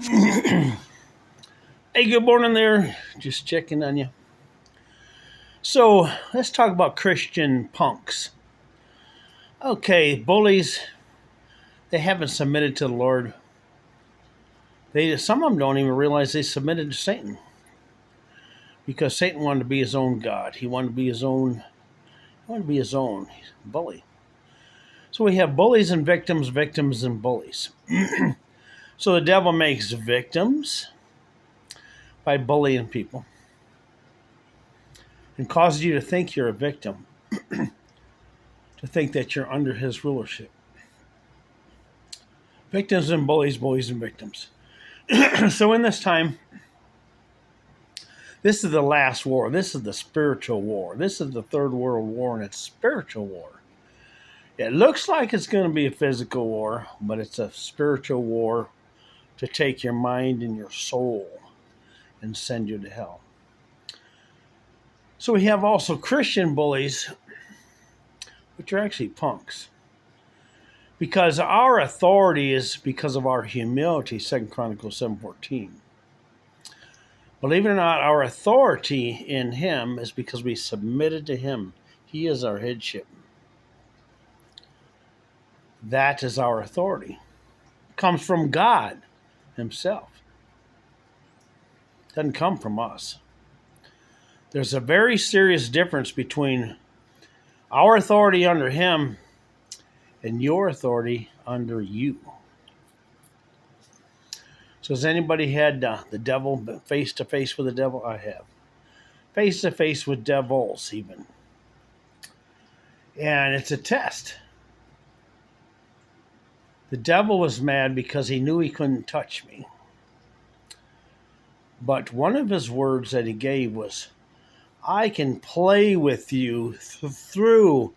Hey, good morning there. Just checking on you. So let's talk about Christian punks. Okay, bullies, they haven't submitted to the Lord. Some of them don't even realize they submitted to Satan because Satan wanted to be his own God. He wanted to be his own. He wanted to be his own bully. So we have bullies and victims, victims and bullies. So the devil makes victims by bullying people and causes you to think you're a victim, to think that you're under his rulership. Victims and bullies, bullies and victims. So in this time, this is the last war. This is the spiritual war. This is the third world war, and it's spiritual war. It looks like it's going to be a physical war, but it's a spiritual war to take your mind and your soul and send you to hell. So we have also Christian bullies, which are actually punks. Because our authority is because of our humility, 2 Chronicles 7:14. Believe it or not, our authority in him is because we submitted to him. He is our headship. That is our authority. It comes from God himself. It doesn't come from us. There's a very serious difference between our authority under him and your authority under you. So has anybody had the devil face to face with the devil? I have. Face to face with devils even. And it's a test. The devil was mad because he knew he couldn't touch me. But one of his words that he gave was, I can play with you through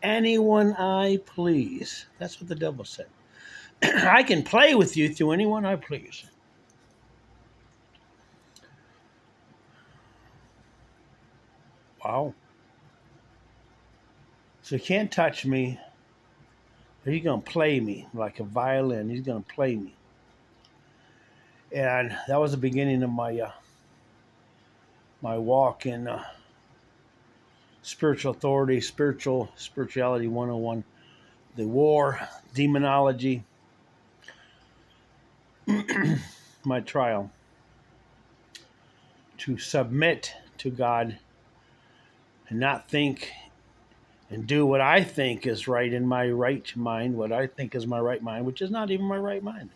anyone I please. That's what the devil said. I can play with you through anyone I please. Wow. So he can't touch me. He's going to play me like a violin. He's going to play me. And that was the beginning of my walk in spiritual authority, spirituality 101, the war, demonology, my trial to submit to God and not think and do what I think is right in my right mind, what I think is my right mind, which is not even my right mind.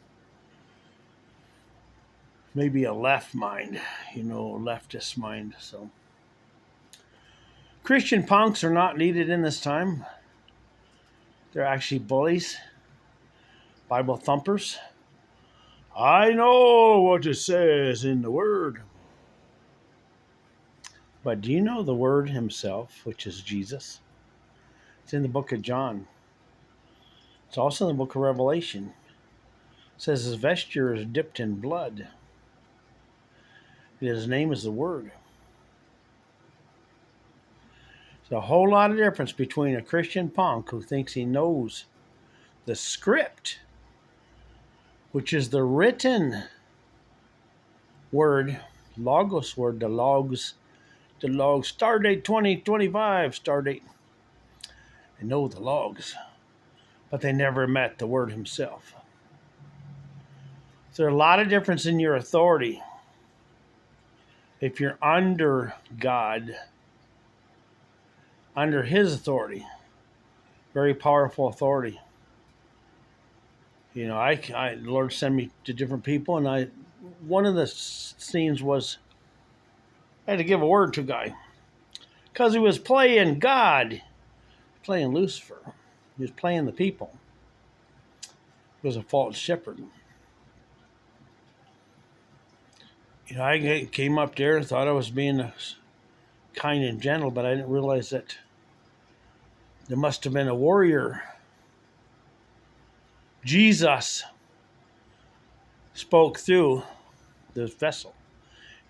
Maybe a left mind, leftist mind. So Christian punks are not needed in this time. They're actually bullies, Bible thumpers. I know what it says in the Word. But do you know the Word himself, which is Jesus? It's in the book of John. It's also in the book of Revelation. It says his vesture is dipped in blood. And his name is the Word. There's a whole lot of difference between a Christian punk who thinks he knows the script, which is the written word, logos word, the logs, stardate 2025, stardate. They know the logs, but they never met the Word himself. So there's a lot of difference in your authority. If you're under God, under his authority, very powerful authority. The Lord sent me to different people, and one of the scenes was I had to give a word to a guy because he was playing God, playing Lucifer. He was playing the people. He was a false shepherd. I came up there, thought I was being kind and gentle, but I didn't realize that there must have been a warrior. Jesus spoke through the vessel,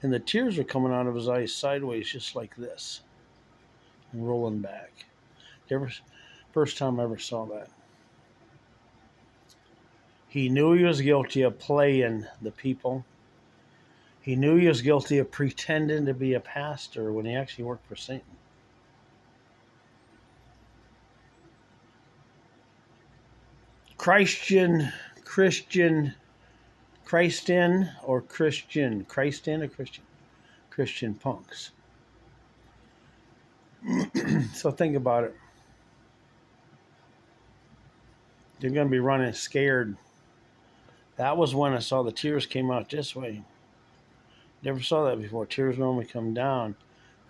and the tears were coming out of his eyes sideways, just like this, and rolling back. First time I ever saw that. He knew he was guilty of playing the people. He knew he was guilty of pretending to be a pastor when he actually worked for Satan. Christian, Christian punks. So think about it. They're going to be running scared. That was when I saw the tears came out this way. Never saw that before. Tears normally come down.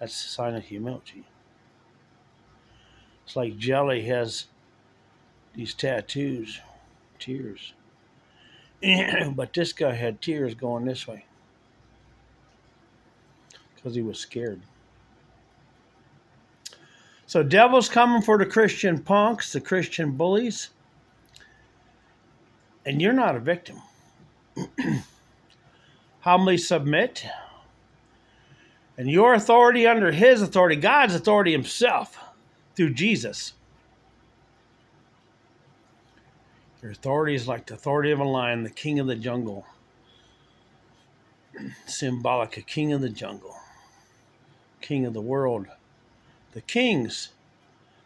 That's a sign of humility. It's like Jelly has these tattoos, tears. But this guy had tears going this way because he was scared. So devil's coming for the Christian punks, the Christian bullies, and you're not a victim. Humbly submit, and your authority under his authority, God's authority himself, through Jesus. Your authority is like the authority of a lion, the king of the jungle. Symbolic, a king of the jungle, king of the world. The kings,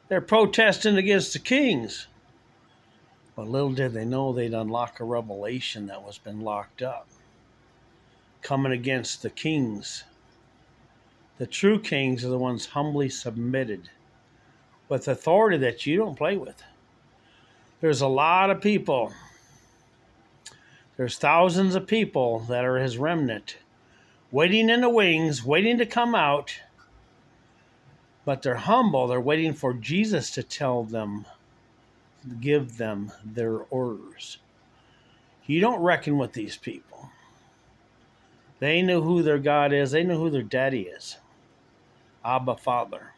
they're protesting against the kings. But little did they know they'd unlock a revelation that was been locked up. Coming against the kings. The true kings are the ones humbly submitted with authority that you don't play with. There's a lot of people. There's thousands of people that are his remnant, waiting in the wings, waiting to come out. But they're humble. They're waiting for Jesus to tell them, give them their orders. You don't reckon with these people. They know who their God is. They know who their daddy is. Abba, Father.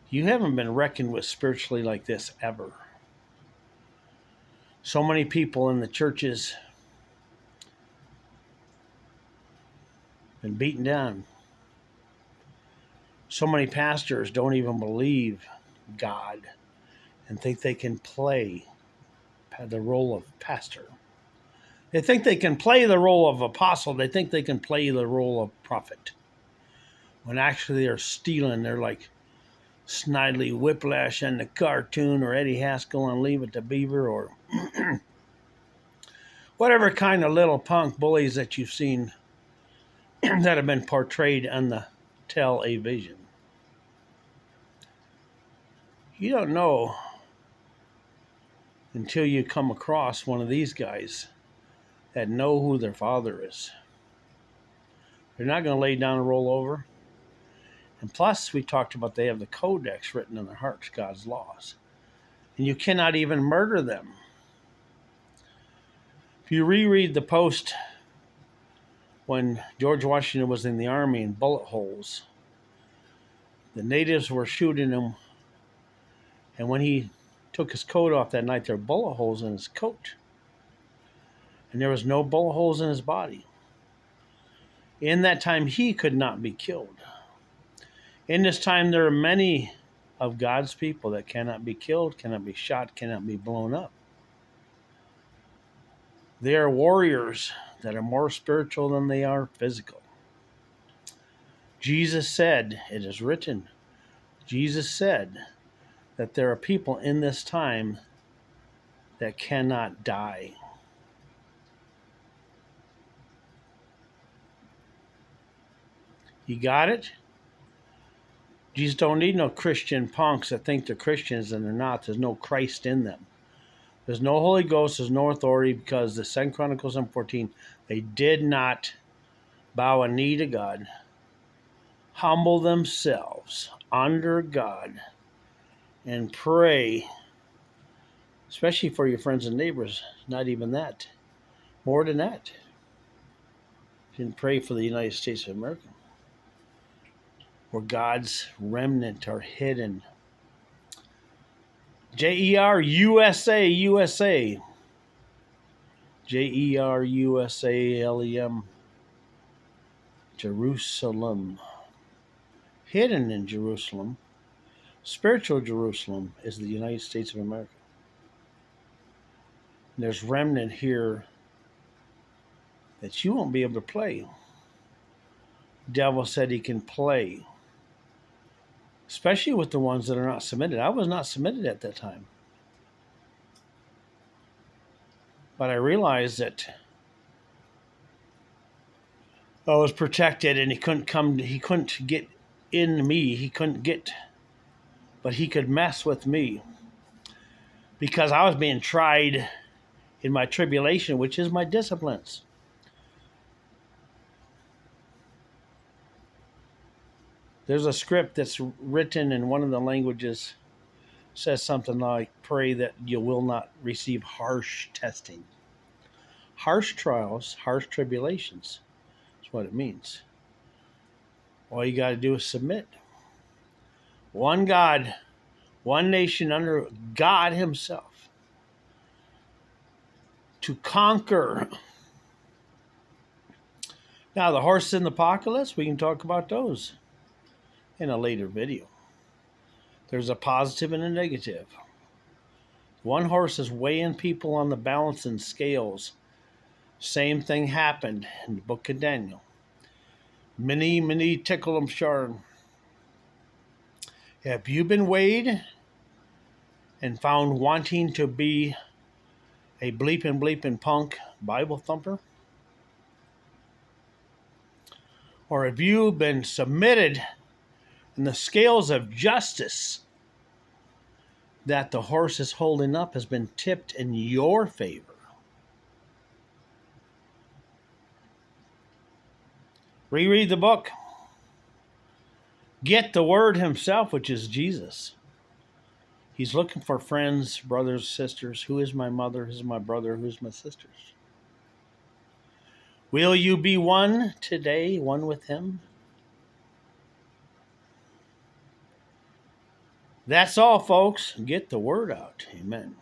You haven't been reckoned with spiritually like this ever. So many people in the churches been beaten down. So many pastors don't even believe God and think they can play the role of pastor. They think they can play the role of apostle. They think they can play the role of prophet. When actually they're stealing. They're like Snidely Whiplash in the cartoon, or Eddie Haskell on Leave It to Beaver, or whatever kind of little punk bullies that you've seen that have been portrayed on the television. You don't know until you come across one of these guys that know who their father is. They're not going to lay down and roll over. And plus, we talked about they have the codex written in their hearts, God's laws. And you cannot even murder them. If you reread the post when George Washington was in the army in bullet holes, the natives were shooting him. And when he took his coat off that night, there were bullet holes in his coat. And there was no bullet holes in his body. In that time, he could not be killed. In this time, there are many of God's people that cannot be killed, cannot be shot, cannot be blown up. They are warriors that are more spiritual than they are physical. Jesus said, it is written, Jesus said that there are people in this time that cannot die. You got it? Jesus don't need no Christian punks that think they're Christians and they're not. There's no Christ in them. There's no Holy Ghost. There's no authority, because the 2 Chronicles 7:14, they did not bow a knee to God, humble themselves under God, and pray, especially for your friends and neighbors. Not even that. More than that. Didn't pray for the United States of America, where God's remnant are hidden. JERUSA, USA. JERUSALEM. Jerusalem. Hidden in Jerusalem. Spiritual Jerusalem is the United States of America. There's remnant here that you won't be able to play. Devil said he can play, especially with the ones that are not submitted. I was not submitted at that time. But I realized that I was protected and he couldn't get in me. But he could mess with me because I was being tried in my tribulation, which is my disciplines. There's a script that's written in one of the languages, says something like, pray that you will not receive harsh testing. Harsh trials, harsh tribulations is what it means. All you got to do is submit. One God, one nation under God himself. To conquer. Now, the horses in the apocalypse, we can talk about those in a later video. There's a positive and a negative. One horse is weighing people on the balancing scales. Same thing happened in the book of Daniel. Many tickle 'em sharn. Have you been weighed and found wanting to be a bleeping punk Bible thumper? Or have you been submitted in the scales of justice that the horse is holding up has been tipped in your favor? Reread the book. Get the word himself, which is Jesus. He's looking for friends, brothers, sisters. Who is my mother? Who is my brother? Who's my sisters? Will you be one today, one with him? That's all, folks. Get the word out. Amen.